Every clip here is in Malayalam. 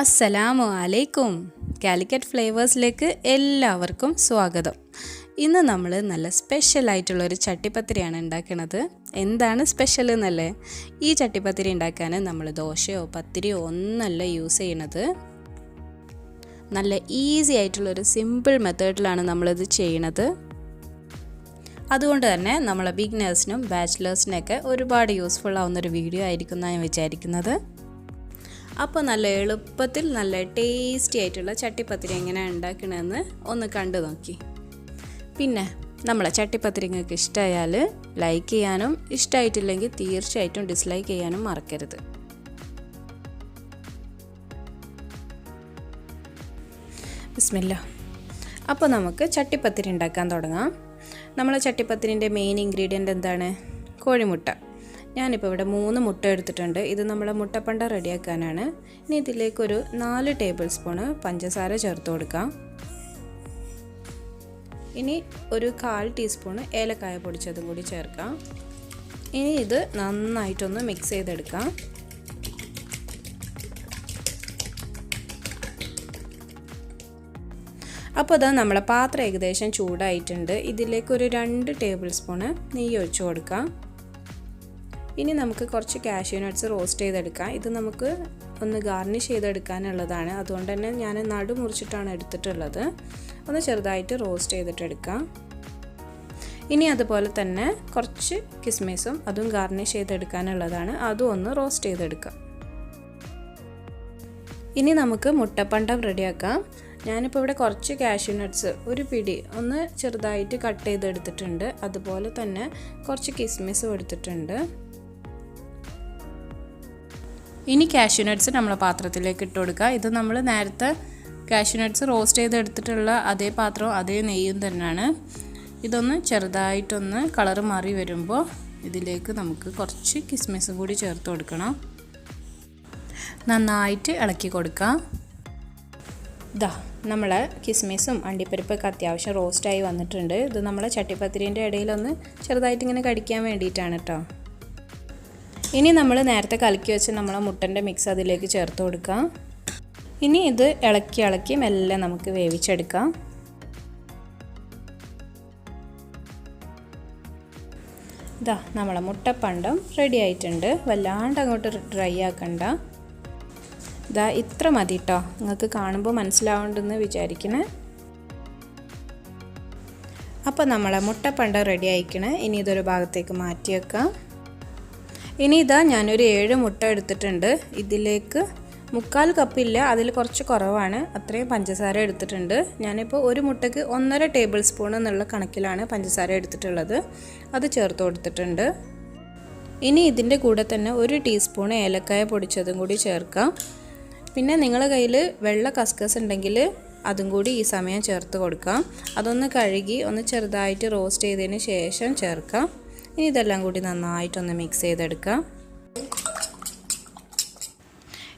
അസ്സലാമു അലൈക്കും. കാലിക്കറ്റ് ഫ്ലേവേഴ്സിലേക്ക് എല്ലാവർക്കും സ്വാഗതം. ഇന്ന് നമ്മൾ നല്ല സ്പെഷ്യലായിട്ടുള്ളൊരു ചട്ടിപ്പത്തിരിയാണ് ഉണ്ടാക്കുന്നത്. എന്താണ് സ്പെഷ്യൽ എന്നല്ലേ? ഈ ചട്ടിപ്പത്തിരി ഉണ്ടാക്കാൻ നമ്മൾ ദോശയോ പത്തിരിയോ ഒന്നല്ല യൂസ് ചെയ്യണത്. നല്ല ഈസി ആയിട്ടുള്ളൊരു സിമ്പിൾ മെത്തേഡിലാണ് നമ്മളിത് ചെയ്യണത്. അതുകൊണ്ട് തന്നെ നമ്മളെ ബിഗിനേഴ്സിനും ബാച്ചിലേഴ്സിനൊക്കെ ഒരുപാട് യൂസ്ഫുൾ ആവുന്നൊരു വീഡിയോ ആയിരിക്കും ഞാൻ വിചാരിക്കുന്നത്. അപ്പോൾ നല്ല എളുപ്പത്തിൽ നല്ല ടേസ്റ്റി ആയിട്ടുള്ള ചട്ടിപ്പത്തിരി എങ്ങനെയാണ് ഉണ്ടാക്കണമെന്ന് ഒന്ന് കണ്ടു നോക്കി. പിന്നെ നമ്മളെ ചട്ടിപ്പത്തിരി നിങ്ങൾക്ക് ഇഷ്ടമായാൽ ലൈക്ക് ചെയ്യാനും ഇഷ്ടമായിട്ടില്ലെങ്കിൽ തീർച്ചയായിട്ടും ഡിസ്ലൈക്ക് ചെയ്യാനും മറക്കരുത്. ബിസ്മില്ലാ. അപ്പോൾ നമുക്ക് ചട്ടിപ്പത്തിരി ഉണ്ടാക്കാൻ തുടങ്ങാം. നമ്മളെ ചട്ടിപ്പത്തിരിൻ്റെ മെയിൻ ഇൻഗ്രീഡിയൻ്റ് എന്താണ്? കോഴിമുട്ട. ഞാനിപ്പോൾ ഇവിടെ 3 മുട്ട എടുത്തിട്ടുണ്ട്. ഇത് നമ്മളെ മുട്ടപ്പണ്ട റെഡിയാക്കാനാണ്. ഇനി ഇതിലേക്കൊരു 4 ടേബിൾ സ്പൂണ് പഞ്ചസാര ചേർത്ത് കൊടുക്കാം. ഇനി ഒരു 1/4 ടീസ്പൂണ് ഏലക്കായ പൊടിച്ചതും കൂടി ചേർക്കാം. ഇനി ഇത് നന്നായിട്ടൊന്ന് മിക്സ് ചെയ്തെടുക്കാം. അപ്പോൾ ഇതാ നമ്മളെ പാത്രം ഏകദേശം ചൂടായിട്ടുണ്ട്. ഇതിലേക്കൊരു 2 ടേബിൾ സ്പൂണ് നെയ്യ് ഒഴിച്ചു കൊടുക്കാം. ഇനി നമുക്ക് കുറച്ച് കാഷ്യൂ നട്ട്സ് റോസ്റ്റ് ചെയ്തെടുക്കാം. ഇത് നമുക്ക് ഒന്ന് ഗാർണിഷ് ചെയ്തെടുക്കാനുള്ളതാണ്. അതുകൊണ്ട് തന്നെ ഞാൻ നടു മുറിച്ചിട്ടാണ് എടുത്തിട്ടുള്ളത്. ഒന്ന് ചെറുതായിട്ട് റോസ്റ്റ് ചെയ്തിട്ടെടുക്കാം. ഇനി അതുപോലെ തന്നെ കുറച്ച് കിസ്മിസും അതും ഗാർണിഷ് ചെയ്തെടുക്കാനുള്ളതാണ്. അതും ഒന്ന് റോസ്റ്റ് ചെയ്തെടുക്കാം. ഇനി നമുക്ക് മുട്ടപ്പണ്ടം റെഡിയാക്കാം. ഞാനിപ്പോൾ ഇവിടെ കുറച്ച് കാഷ്യൂ നട്ട്സ് ഒരു പിടി ഒന്ന് ചെറുതായിട്ട് കട്ട് ചെയ്തെടുത്തിട്ടുണ്ട്. അതുപോലെ തന്നെ കുറച്ച് കിസ്മിസും എടുത്തിട്ടുണ്ട്. ഇനി കാഷ്യൂ നട്ട്സ് നമ്മളെ പാത്രത്തിലേക്ക് ഇട്ട് കൊടുക്കുക. ഇത് നമ്മൾ നേരത്തെ കാഷ്യൂ നട്ട്സ് റോസ്റ്റ് ചെയ്തെടുത്തിട്ടുള്ള അതേ പാത്രവും അതേ നെയ്യും തന്നെയാണ്. ഇതൊന്ന് ചെറുതായിട്ടൊന്ന് കളറ് മാറി വരുമ്പോൾ ഇതിലേക്ക് നമുക്ക് കുറച്ച് കിസ്മിസും കൂടി ചേർത്ത് കൊടുക്കണം. നന്നായിട്ട് ഇളക്കി കൊടുക്കാം. ഇതാ നമ്മളെ കിസ്മിസും അണ്ടിപ്പരിപ്പൊക്കെ അത്യാവശ്യം റോസ്റ്റായി വന്നിട്ടുണ്ട്. ഇത് നമ്മളെ ചട്ടിപ്പത്തിരിൻ്റെ ഇടയിലൊന്ന് ചെറുതായിട്ട് ഇങ്ങനെ കടിക്കാൻ വേണ്ടിയിട്ടാണ് കേട്ടോ. ഇനി നമ്മൾ നേരത്തെ കലക്കി വെച്ച് നമ്മളെ മുട്ടൻ്റെ മിക്സ് അതിലേക്ക് ചേർത്ത് കൊടുക്കാം. ഇനി ഇത് ഇളക്കി മെല്ലെ നമുക്ക് വേവിച്ചെടുക്കാം. ഇതാ നമ്മളെ മുട്ടപ്പണ്ടം റെഡി ആയിട്ടുണ്ട്. വല്ലാണ്ട് അങ്ങോട്ട് ഡ്രൈ ആക്കണ്ട. ഇതാ ഇത്ര മതി കേട്ടോ. നിങ്ങൾക്ക് കാണുമ്പോൾ മനസ്സിലാവുണ്ടെന്ന് വിചാരിക്കണേ. അപ്പോൾ നമ്മളെ മുട്ടപ്പണ്ടം റെഡി ആയിക്കണേ. ഇനി ഇതൊരു ഭാഗത്തേക്ക് മാറ്റി വെക്കാം. ഇനി ഇതാ ഞാനൊരു 7 മുട്ട എടുത്തിട്ടുണ്ട്. ഇതിലേക്ക് 3/4 കപ്പില്ല, അതിൽ കുറച്ച് കുറവാണ്. അത്രയും പഞ്ചസാര എടുത്തിട്ടുണ്ട്. ഞാനിപ്പോൾ ഒരു മുട്ടയ്ക്ക് 1.5 ടേബിൾ സ്പൂൺ എന്നുള്ള കണക്കിലാണ് പഞ്ചസാര എടുത്തിട്ടുള്ളത്. അത് ചേർത്ത് കൊടുത്തിട്ടുണ്ട്. ഇനി ഇതിൻ്റെ കൂടെ തന്നെ 1 ടീസ്പൂൺ ഏലക്കായ പൊടിച്ചതും കൂടി ചേർക്കാം. പിന്നെ നിങ്ങളുടെ കയ്യിൽ വെള്ള കസ്കസ് ഉണ്ടെങ്കിൽ അതും കൂടി ഈ സമയം ചേർത്ത് കൊടുക്കാം. അതൊന്ന് കഴുകി ഒന്ന് ചെറുതായിട്ട് റോസ്റ്റ് ചെയ്തതിന് ശേഷം ചേർക്കാം. ഇനി ഇതെല്ലാം കൂടി നന്നായിട്ടൊന്ന് മിക്സ് ചെയ്തെടുക്കാം.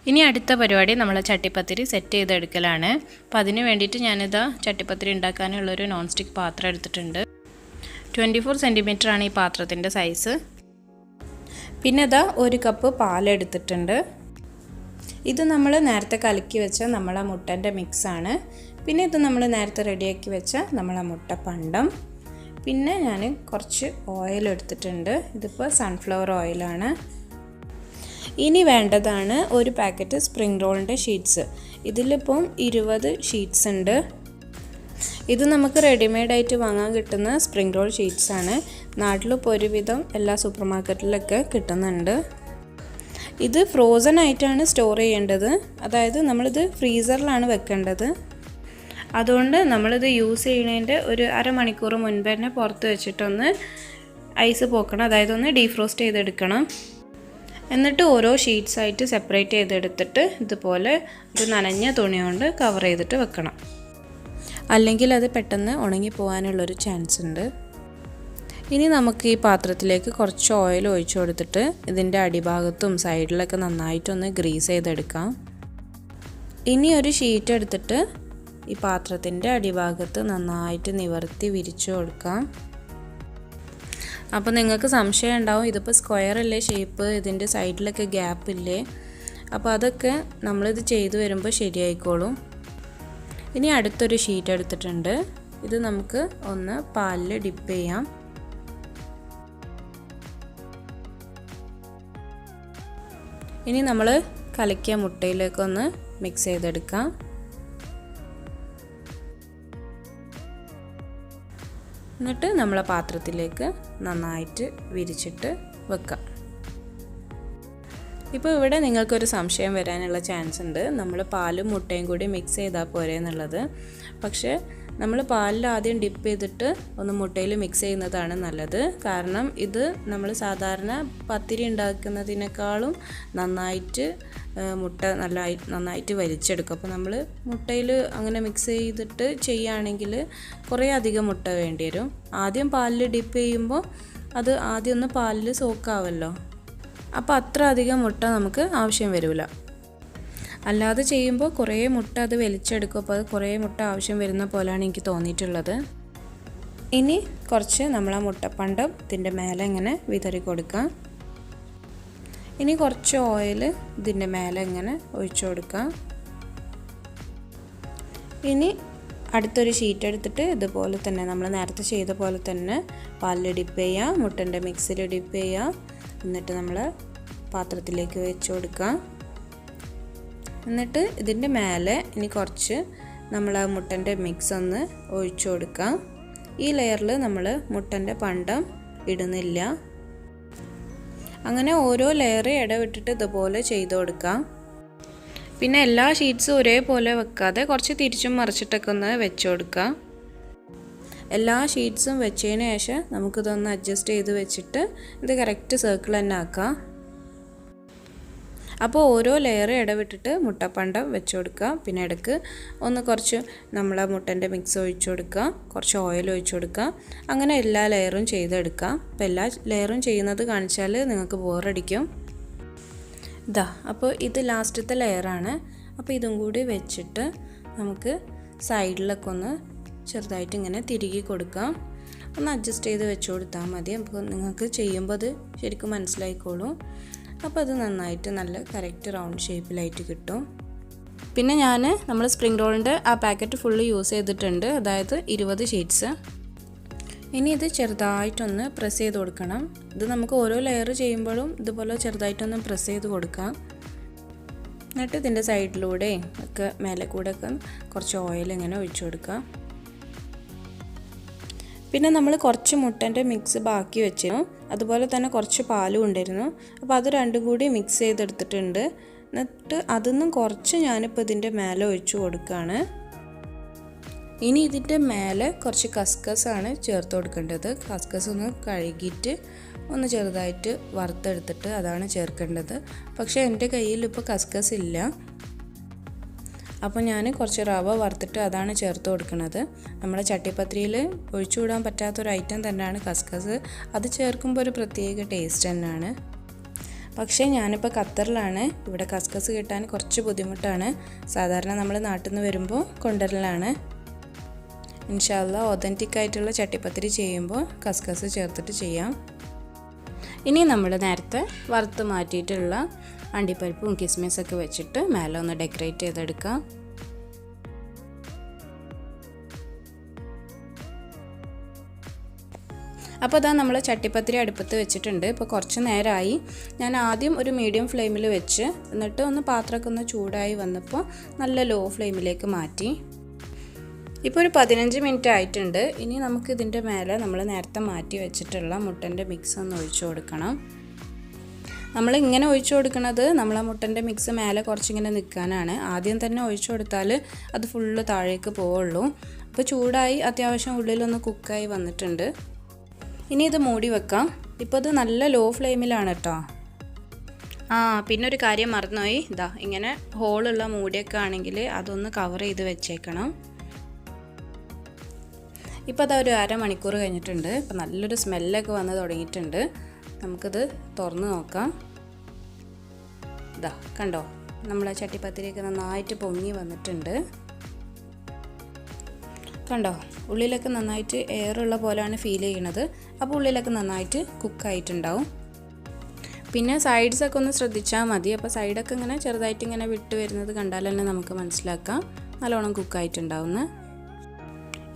ഇനി അടുത്ത പരിപാടി നമ്മൾ ചട്ടിപ്പത്തിരി സെറ്റ് ചെയ്തെടുക്കലാണ്. അപ്പോൾ അതിന് വേണ്ടിയിട്ട് ഞാനിതാ ചട്ടിപ്പത്തിരി ഉണ്ടാക്കാനുള്ളൊരു നോൺ സ്റ്റിക്ക് പാത്രം എടുത്തിട്ടുണ്ട്. 24 സെൻറ്റിമീറ്റർ ആണ് ഈ പാത്രത്തിൻ്റെ സൈസ്. പിന്നെ ഇതാ 1 കപ്പ് പാലെടുത്തിട്ടുണ്ട്. ഇത് നമ്മൾ നേരത്തെ കലക്കി വെച്ച നമ്മളെ മുട്ടൻ്റെ മിക്സാണ്. പിന്നെ ഇത് നമ്മൾ നേരത്തെ റെഡിയാക്കി വെച്ച നമ്മളെ മുട്ടപ്പണ്ടം. പിന്നെ ഞാൻ കുറച്ച് ഓയിൽ എടുത്തിട്ടുണ്ട്. ഇതിപ്പോൾ സൺഫ്ലവർ ഓയിലാണ്. ഇനി വേണ്ടതാണ് ഒരു പാക്കറ്റ് സ്പ്രിംഗ് റോളിൻ്റെ ഷീറ്റ്സ്. ഇതിലിപ്പം 20 ഷീറ്റ്സ് ഉണ്ട്. ഇത് നമുക്ക് റെഡിമെയ്ഡായിട്ട് വാങ്ങാൻ കിട്ടുന്ന സ്പ്രിംഗ് റോൾ ഷീറ്റ്സാണ്. നാട്ടിലിപ്പോൾ ഒരുവിധം എല്ലാ സൂപ്പർ മാർക്കറ്റിലൊക്കെ കിട്ടുന്നുണ്ട്. ഇത് ഫ്രോസൺ ആയിട്ടാണ് സ്റ്റോർ ചെയ്യേണ്ടത്. അതായത് നമ്മളിത് ഫ്രീസറിലാണ് വെക്കേണ്ടത്. അതുകൊണ്ട് നമ്മളിത് യൂസ് ചെയ്യുന്നതിൻ്റെ ഒരു അരമണിക്കൂർ മുൻപ് തന്നെ പുറത്ത് വെച്ചിട്ടൊന്ന് ഐസ് പോക്കണം. അതായത് ഒന്ന് ഡീഫ്രോസ്റ്റ് ചെയ്തെടുക്കണം. എന്നിട്ട് ഓരോ ഷീറ്റ്സായിട്ട് സെപ്പറേറ്റ് ചെയ്തെടുത്തിട്ട് ഇതുപോലെ ഒരു നനഞ്ഞ തുണി കൊണ്ട് കവർ ചെയ്തിട്ട് വെക്കണം. അല്ലെങ്കിൽ അത് പെട്ടെന്ന് ഉണങ്ങിപ്പോകാനുള്ളൊരു ചാൻസ് ഉണ്ട്. ഇനി നമുക്ക് ഈ പാത്രത്തിലേക്ക് കുറച്ച് ഓയിൽ ഒഴിച്ചു കൊടുത്തിട്ട് ഇതിൻ്റെ അടിഭാഗത്തും സൈഡിലൊക്കെ നന്നായിട്ടൊന്ന് ഗ്രീസ് ചെയ്തെടുക്കാം. ഇനി ഒരു ഷീറ്റ് എടുത്തിട്ട് ഈ പാത്രത്തിൻ്റെ അടിഭാഗത്ത് നന്നായിട്ട് നിവർത്തി വിരിച്ചു കൊടുക്കാം. അപ്പോൾ നിങ്ങൾക്ക് സംശയം ഉണ്ടാവും, ഇതിപ്പോൾ സ്ക്വയർ അല്ലേ ഷേപ്പ്, ഇതിൻ്റെ സൈഡിലൊക്കെ ഗ്യാപ്പ് ഇല്ലേ? അപ്പോൾ അതൊക്കെ നമ്മളിത് ചെയ്തു വരുമ്പോൾ ശരിയായിക്കോളും. ഇനി അടുത്തൊരു ഷീറ്റ് എടുത്തിട്ടുണ്ട്. ഇത് നമുക്ക് ഒന്ന് പാലിൽ ഡിപ്പ് ചെയ്യാം. ഇനി നമ്മൾ കലക്കിയ മുട്ടയിലേക്കൊന്ന് മിക്സ് ചെയ്തെടുക്കാം. എന്നിട്ട് നമ്മളെ പാത്രത്തിലേക്ക് നന്നായിട്ട് വിരിച്ചിട്ട് വെക്കാം. ഇപ്പോൾ ഇവിടെ നിങ്ങൾക്കൊരു സംശയം വരാനുള്ള ചാൻസ് ഉണ്ട്, നമ്മൾ പാലും മുട്ടയും കൂടി മിക്സ് ചെയ്താൽ പോരെ എന്നുള്ളത്. പക്ഷേ നമ്മൾ പാലിൽ ആദ്യം ഡിപ്പ് ചെയ്തിട്ട് ഒന്ന് മുട്ടയിൽ മിക്സ് ചെയ്യുന്നതാണ് നല്ലത്. കാരണം ഇത് നമ്മൾ സാധാരണ പത്തിരി ഉണ്ടാക്കുന്നതിനേക്കാളും നന്നായിട്ട് മുട്ട നന്നായിട്ട് വലിച്ചെടുക്കും. അപ്പോൾ നമ്മൾ മുട്ടയിൽ അങ്ങനെ മിക്സ് ചെയ്തിട്ട് ചെയ്യുകയാണെങ്കിൽ കുറേ അധികം മുട്ട വേണ്ടി വരും. ആദ്യം പാലിൽ ഡിപ്പ് ചെയ്യുമ്പോൾ അത് ആദ്യം ഒന്ന് പാലിൽ സോക്കാവല്ലോ, അപ്പോൾ അത്ര അധികം മുട്ട നമുക്ക് ആവശ്യം വരില്ല. അല്ലാതെ ചെയ്യുമ്പോൾ കുറേ മുട്ട അത് വലിച്ചെടുക്കും. അപ്പോൾ അത് കുറേ മുട്ട ആവശ്യം വരുന്ന പോലെയാണ് എനിക്ക് തോന്നിയിട്ടുള്ളത്. ഇനി കുറച്ച് നമ്മൾ ആ മുട്ടപ്പണ്ടം ഇതിൻ്റെ മേലെ ഇങ്ങനെ വിതറി കൊടുക്കാം. ഇനി കുറച്ച് ഓയിൽ ഇതിൻ്റെ മേലെ ഇങ്ങനെ ഒഴിച്ചു കൊടുക്കാം. ഇനി അടുത്തൊരു ഷീറ്റ് എടുത്തിട്ട് ഇതുപോലെ തന്നെ നമ്മൾ നേരത്തെ ചെയ്ത പോലെ തന്നെ പാലിൽ ഡിപ്പ് ചെയ്യുക, മുട്ടൻ്റെ മിക്സിൽ ഡിപ്പ് ചെയ്യുക. എന്നിട്ട് നമ്മൾ പാത്രത്തിലേക്ക് വെച്ച് കൊടുക്കാം. എന്നിട്ട് ഇതിൻ്റെ മേലെ ഇനി കുറച്ച് നമ്മൾ ആ മുട്ടൻ്റെ മിക്സ് ഒന്ന് ഒഴിച്ചു കൊടുക്കാം. ഈ ലെയറിൽ നമ്മൾ മുട്ടൻ്റെ പണ്ടം ഇടുന്നില്ല. അങ്ങനെ ഓരോ ലെയർ ഇടവിട്ടിട്ട് ഇതുപോലെ ചെയ്ത് കൊടുക്കാം. പിന്നെ എല്ലാ ഷീറ്റ്സും ഒരേപോലെ വെക്കാതെ കുറച്ച് തിരിച്ചും മറിച്ചിട്ടൊക്കെ ഒന്ന് വെച്ച് കൊടുക്കാം. എല്ലാ ഷീറ്റ്സും വെച്ചതിന് ശേഷം നമുക്കിതൊന്ന് അഡ്ജസ്റ്റ് ചെയ്ത് വെച്ചിട്ട് ഇത് കറക്റ്റ് സർക്കിൾ തന്നെ ആക്കാം. അപ്പോൾ ഓരോ ലെയർ ഇടവിട്ടിട്ട് മുട്ടപ്പണ്ടം വെച്ച് കൊടുക്കുക. പിന്നെ ഇടയ്ക്ക് ഒന്ന് കുറച്ച് നമ്മൾ മുട്ടൻ്റെ മിക്സ് ഒഴിച്ചു കൊടുക്കുക, കുറച്ച് ഓയിൽ ഒഴിച്ചു കൊടുക്കുക. അങ്ങനെ എല്ലാ ലെയറും ചെയ്തെടുക്കാം. അപ്പോൾ എല്ലാ ലെയറും ചെയ്യുന്നത് കാണിച്ചാൽ നിങ്ങൾക്ക് ബോറടിക്കും. ഇതാ, അപ്പോൾ ഇത് ലാസ്റ്റത്തെ ലെയറാണ്. അപ്പോൾ ഇതും കൂടി വെച്ചിട്ട് നമുക്ക് സൈഡിലൊക്കെ ഒന്ന് ചെറുതായിട്ട് ഇങ്ങനെ തിരികെ കൊടുക്കാം. ഒന്ന് അഡ്ജസ്റ്റ് ചെയ്ത് വെച്ച് കൊടുത്താൽ മതി. അപ്പോൾ നിങ്ങൾക്ക് ചെയ്യുമ്പോൾ അത് ശരിക്കും മനസ്സിലായിക്കോളും. അപ്പോൾ അത് നന്നായിട്ട് നല്ല കറക്റ്റ് റൗണ്ട് ഷേപ്പിലായിട്ട് കിട്ടും. പിന്നെ നമ്മൾ സ്പ്രിംഗ് റോളിൻ്റെ ആ പാക്കറ്റ് ഫുള്ള് യൂസ് ചെയ്തിട്ടുണ്ട്, അതായത് 20 ഷീറ്റ്സ്. ഇനി ഇത് ചെറുതായിട്ടൊന്ന് പ്രസ് ചെയ്ത് കൊടുക്കണം. ഇത് നമുക്ക് ഓരോ ലെയർ ചെയ്യുമ്പോഴും ഇതുപോലെ ചെറുതായിട്ടൊന്ന് പ്രസ് ചെയ്ത് കൊടുക്കാം. എന്നിട്ട് ഇതിൻ്റെ സൈഡിലൂടെ ഒക്കെ മേലെ കൂടെ ഒക്കെ കുറച്ച് ഓയിൽ ഇങ്ങനെ ഒഴിച്ചു കൊടുക്കാം. പിന്നെ നമ്മൾ കുറച്ച് മുട്ടൻ്റെ മിക്സ് ബാക്കി വെച്ചിരുന്നു, അതുപോലെ തന്നെ കുറച്ച് പാലും ഉണ്ടായിരുന്നു. അപ്പോൾ അത് രണ്ടും കൂടി മിക്സ് ചെയ്തെടുത്തിട്ടുണ്ട്. എന്നിട്ട് അതിന്നും കുറച്ച് ഞാനിപ്പോൾ ഇതിൻ്റെ മേലെ ഒഴിച്ചു കൊടുക്കുകയാണ്. ഇനി ഇതിൻ്റെ മേലെ കുറച്ച് കസ്കസാണ് ചേർത്ത് കൊടുക്കേണ്ടത്. കസ്കസ് ഒന്ന് കഴുകിയിട്ട് ഒന്ന് ചെറുതായിട്ട് വറുത്തെടുത്തിട്ട് അതാണ് ചേർക്കേണ്ടത്. പക്ഷേ എൻ്റെ കയ്യിൽ ഇപ്പോൾ കസ്കസ് ഇല്ല, അപ്പോൾ ഞാൻ കുറച്ച് റവ വറുത്തിട്ട് അതാണ് ചേർത്ത് കൊടുക്കുന്നത്. നമ്മുടെ ചട്ടിപ്പത്തിരിയിൽ ഒഴിച്ചുകൂടാൻ പറ്റാത്തൊരു ഐറ്റം തന്നെയാണ് കസ്കസ്. അത് ചേർക്കുമ്പോൾ ഒരു പ്രത്യേക ടേസ്റ്റ് തന്നെയാണ്. പക്ഷേ ഞാനിപ്പോൾ ഖത്തറിലാണ്, ഇവിടെ കസ്കസ് കിട്ടാൻ കുറച്ച് ബുദ്ധിമുട്ടാണ്. സാധാരണ നമ്മൾ നാട്ടിൽ നിന്ന് വരുമ്പോൾ കൊണ്ടുവരലാണ്. ഇൻഷാ അല്ലാഹ് ഒതൻറ്റിക് ആയിട്ടുള്ള ചട്ടിപ്പത്തിരി ചെയ്യുമ്പോൾ കസ്കസ് ചേർത്തിട്ട് ചെയ്യാം. ഇനി നമ്മൾ നേരത്തെ വറുത്ത് മാറ്റിയിട്ടുള്ള അണ്ടിപ്പരിപ്പും കിസ്മിസൊക്കെ വെച്ചിട്ട് മേലെ ഒന്ന് ഡെക്കറേറ്റ് ചെയ്തെടുക്കാം. അപ്പോൾ അതാ നമ്മൾ ചട്ടിപ്പത്തിരി അടുപ്പത്ത് വെച്ചിട്ടുണ്ട്. ഇപ്പോൾ കുറച്ച് നേരമായി. ഞാൻ ആദ്യം ഒരു മീഡിയം ഫ്ലെയിമിൽ വെച്ച് എന്നിട്ട് ഒന്ന് പാത്രമൊക്കെ ഒന്ന് ചൂടായി വന്നപ്പോൾ നല്ല ലോ ഫ്ലെയിമിലേക്ക് മാറ്റി. ഇപ്പോൾ ഒരു 15 മിനിറ്റ് ആയിട്ടുണ്ട്. ഇനി നമുക്ക് ഇതിൻ്റെ മേലെ നമ്മൾ നേരത്തെ മാറ്റി വെച്ചിട്ടുള്ള മുട്ടൻ്റെ മിക്സ് ഒന്ന് ഒഴിച്ചു കൊടുക്കണം. നമ്മൾ ഇങ്ങനെ ഒഴിച്ചു കൊടുക്കുന്നത് നമ്മളെ മുട്ടൻ്റെ മിക്സ് മേലെ കുറച്ചിങ്ങനെ നിൽക്കാനാണ്. ആദ്യം തന്നെ ഒഴിച്ചു കൊടുത്താൽ അത് ഫുള്ള് താഴേക്ക് പോവുള്ളൂ. അപ്പോൾ ചൂടായി അത്യാവശ്യം ഉള്ളിലൊന്ന് കുക്കായി വന്നിട്ടുണ്ട്. ഇനി ഇത് മൂടി വെക്കാം. ഇപ്പോൾ ഇത് നല്ല ലോ ഫ്ലെയിമിലാണ് കേട്ടോ. പിന്നെ ഒരു കാര്യം മറന്നുപോയി, ഇതാ ഇങ്ങനെ ഹോളുള്ള മൂടിയൊക്കെ ആണെങ്കിൽ അതൊന്ന് കവർ ചെയ്ത് വെച്ചേക്കണം. ഇപ്പോൾ അതാ ഒരു അരമണിക്കൂർ കഴിഞ്ഞിട്ടുണ്ട്. ഇപ്പോൾ നല്ലൊരു സ്മെല്ലൊക്കെ വന്ന് തുടങ്ങിയിട്ടുണ്ട്. നമുക്കിത് തുറന്ന് നോക്കാം. ഇതാ കണ്ടോ, നമ്മളെ ചട്ടിപ്പത്തിരിയൊക്കെ നന്നായിട്ട് പൊങ്ങി വന്നിട്ടുണ്ട്. കണ്ടോ, ഉള്ളിലൊക്കെ നന്നായിട്ട് എയറുള്ള പോലെയാണ് ഫീൽ ചെയ്യണത്. അപ്പോൾ ഉള്ളിലൊക്കെ നന്നായിട്ട് കുക്കായിട്ടുണ്ടാവും. പിന്നെ സൈഡ്സൊക്കെ ഒന്ന് ശ്രദ്ധിച്ചാൽ മതി. അപ്പോൾ സൈഡൊക്കെ ഇങ്ങനെ ചെറുതായിട്ട് ഇങ്ങനെ വിട്ട് വരുന്നത് കണ്ടാൽ തന്നെ നമുക്ക് മനസ്സിലാക്കാം നല്ലോണം കുക്കായിട്ടുണ്ടാവുമെന്ന്.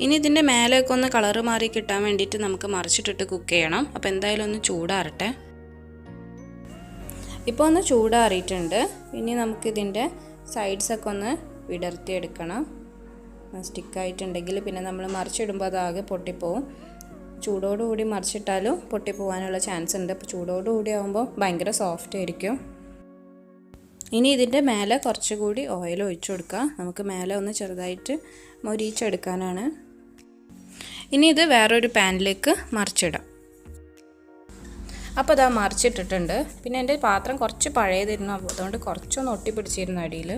ഇനി ഇതിൻ്റെ മേലെയൊക്കെ ഒന്ന് കളറ് മാറി കിട്ടാൻ വേണ്ടിയിട്ട് നമുക്ക് മറിച്ചിട്ടിട്ട് കുക്ക് ചെയ്യണം. അപ്പോൾ എന്തായാലും ഒന്ന് ചൂടാറട്ടെ. ഇപ്പോൾ ഒന്ന് ചൂടാറിയിട്ടുണ്ട്. ഇനി നമുക്കിതിൻ്റെ സൈഡ്സൊക്കെ ഒന്ന് വിടർത്തിയെടുക്കണം. സ്റ്റിക്കായിട്ടുണ്ടെങ്കിൽ പിന്നെ നമ്മൾ മറിച്ചിടുമ്പോൾ അതാകെ പൊട്ടിപ്പോവും. ചൂടോടുകൂടി മറിച്ചിട്ടാലും പൊട്ടിപ്പോവാനുള്ള ചാൻസ് ഉണ്ട്. അപ്പോൾ ചൂടോടുകൂടി ആകുമ്പോൾ ഭയങ്കര സോഫ്റ്റ് ആയിരിക്കും. ഇനി ഇതിൻ്റെ മേലെ കുറച്ചുകൂടി ഓയിൽ ഒഴിച്ചു കൊടുക്കുക. നമുക്ക് മേലെ ഒന്ന് ചെറുതായിട്ട് മൊരിച്ചെടുക്കാനാണ്. ഇനി ഇത് വേറൊരു പാനിലേക്ക് മറിച്ചിടാം. അപ്പോൾ അതാ മറിച്ചിട്ടിട്ടുണ്ട്. പിന്നെ എൻ്റെ പാത്രം കുറച്ച് പഴയതായിരുന്നു, അപ്പോൾ അതുകൊണ്ട് കുറച്ചൊന്ന് ഒട്ടിപ്പിടിച്ചിരുന്നു അടിയിൽ.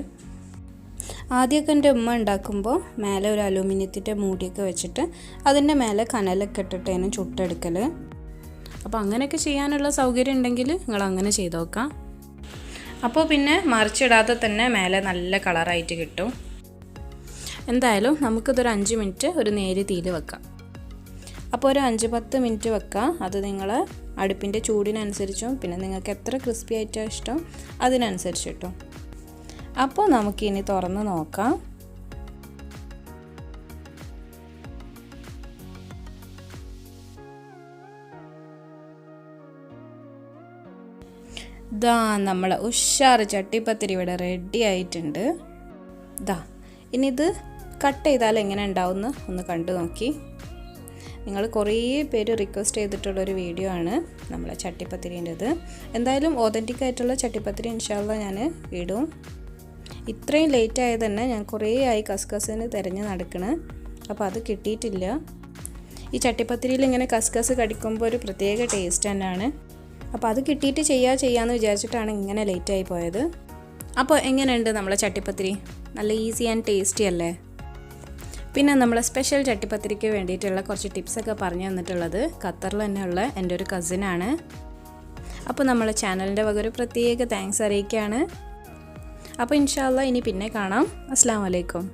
ആദ്യമൊക്കെ എൻ്റെ ഉമ്മ ഉണ്ടാക്കുമ്പോൾ മേലെ ഒരു അലൂമിനിയത്തിൻ്റെ മൂടിയൊക്കെ വെച്ചിട്ട് അതിൻ്റെ മേലെ കനലൊക്കെ ഇട്ടിട്ടേനും ചുട്ടെടുക്കൽ. അപ്പോൾ അങ്ങനെയൊക്കെ ചെയ്യാനുള്ള സൗകര്യം ഉണ്ടെങ്കിൽ നിങ്ങൾ അങ്ങനെ ചെയ്ത് നോക്കാം. അപ്പോൾ പിന്നെ മറിച്ചിടാതെ തന്നെ മേലെ നല്ല കളറായിട്ട് കിട്ടും. എന്തായാലും നമുക്കിതൊരു 5 മിനിറ്റ് ഒരു നേരിയ തീയിൽ വെക്കാം. അപ്പോൾ ഒരു 5-10 മിനിറ്റ് വെക്കാം. അത് നിങ്ങൾ അടുപ്പിൻ്റെ ചൂടിനനുസരിച്ചും പിന്നെ നിങ്ങൾക്ക് എത്ര ക്രിസ്പി ആയിട്ടാണ് ഇഷ്ടം അതിനനുസരിച്ച് കിട്ടും. അപ്പോൾ നമുക്കിനി തുറന്ന് നോക്കാം. ദാ നമ്മളെ ഉഷാറ് ചട്ടിപ്പത്തിരി ഇവിടെ റെഡി ആയിട്ടുണ്ട്. ദാ ഇനി ഇത് കട്ട് ചെയ്താൽ എങ്ങനെ ഉണ്ടാവുമെന്ന് ഒന്ന് കണ്ടു നോക്കി. നിങ്ങൾ കുറേ പേര് റിക്വസ്റ്റ് ചെയ്തിട്ടുള്ളൊരു വീഡിയോ ആണ് നമ്മളെ ചട്ടിപ്പത്തിരീൻ്റെത്. എന്തായാലും ഓതൻറ്റിക് ആയിട്ടുള്ള ചട്ടിപ്പത്തിരി ഇൻഷാല്ലാ ഞാൻ ഇടും. ഇത്രയും ലേറ്റ് ആയത് തന്നെ ഞാൻ കുറേ ആയി കസ്കസിന് തിരഞ്ഞ് നടക്കണ്. അപ്പോൾ അത് കിട്ടിയിട്ടില്ല. ഈ ചട്ടിപ്പത്തിരിയിൽ ഇങ്ങനെ കസ്കസ് കടിക്കുമ്പോൾ ഒരു പ്രത്യേക ടേസ്റ്റ് തന്നെയാണ്. അപ്പോൾ അത് കിട്ടിയിട്ട് ചെയ്യാമെന്ന് വിചാരിച്ചിട്ടാണ് ഇങ്ങനെ ലേറ്റായി പോയത്. അപ്പോൾ എങ്ങനെയുണ്ട് നമ്മളെ ചട്ടിപ്പത്തിരി? നല്ല ഈസി ആൻഡ് ടേസ്റ്റി അല്ലേ? പിന്നെ നമ്മളെ സ്പെഷ്യൽ ചട്ടിപ്പത്തിരിക്ക് വേണ്ടിയിട്ടുള്ള കുറച്ച് ടിപ്സൊക്കെ പറഞ്ഞു തന്നിട്ടുള്ളത് ഖത്തറിൽ തന്നെയുള്ള എൻ്റെ ഒരു കസിനാണ്. അപ്പോൾ നമ്മളെ ചാനലിൻ്റെ വക ഒരു പ്രത്യേക താങ്ക്സ് അറിയിക്കുകയാണ്. അപ്പോൾ ഇൻഷാ അല്ലാ ഇനി പിന്നെ കാണാം. അസ്സലാമു അലൈക്കും.